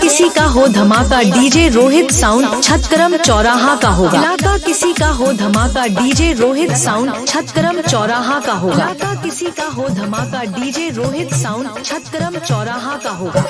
किसी का हो धमाका डीजे रोहित साउंड छतरम चौराहा का होगा। इलाका किसी का हो धमाका डीजे रोहित साउंड छतरम चौराहा का होगा। इलाका किसी का हो धमाका डीजे रोहित साउंड छतरम चौराहा का होगा।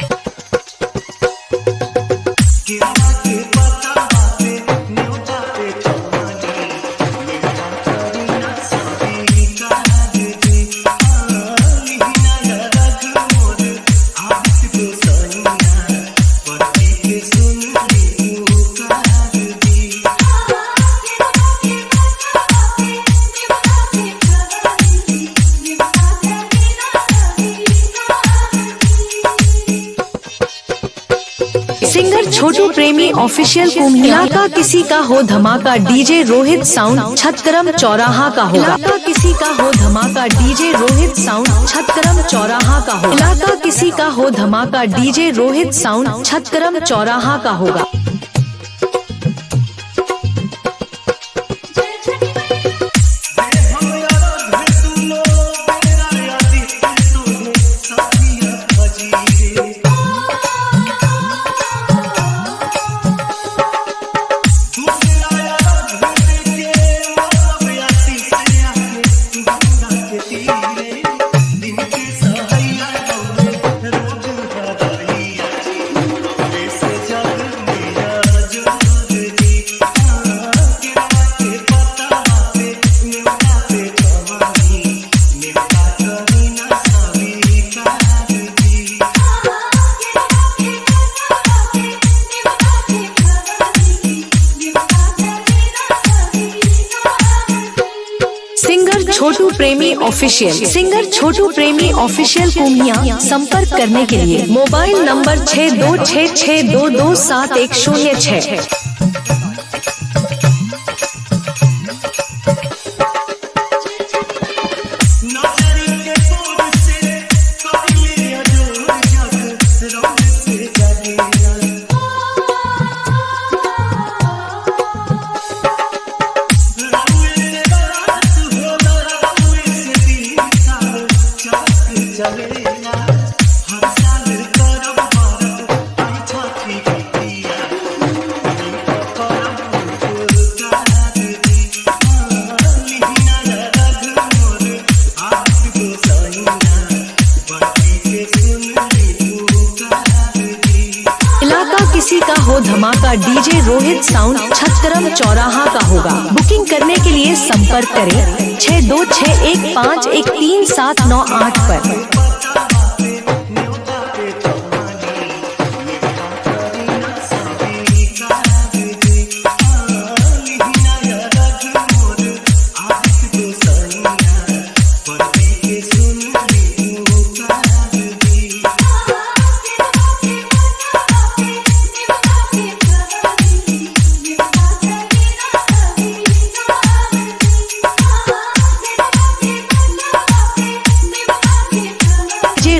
सिंगर छोटू प्रेमी ऑफिशियल कुम्हिया। इलाका किसी का हो धमाका डीजे रोहित साउंड छतरम चौराहा का होगा। इलाका किसी का हो धमाका डीजे रोहित साउंड छतरम चौराहा का होगा। इलाका किसी का हो धमाका डीजे रोहित साउंड छतरम चौराहा का होगा। छोटू प्रेमी ऑफिशियल। सिंगर छोटू प्रेमी ऑफिशियल कुम्हिया। संपर्क करने के लिए मोबाइल नंबर 6266227106। किसी का हो धमाका डीजे रोहित साउंड छतरम चौराहा का होगा। बुकिंग करने के लिए संपर्क करें 6261513798 पर।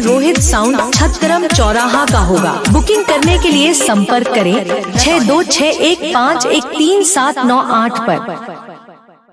रोहित साउंड छतरम चौराहा का होगा। बुकिंग करने के लिए संपर्क करें 6261513798 पर।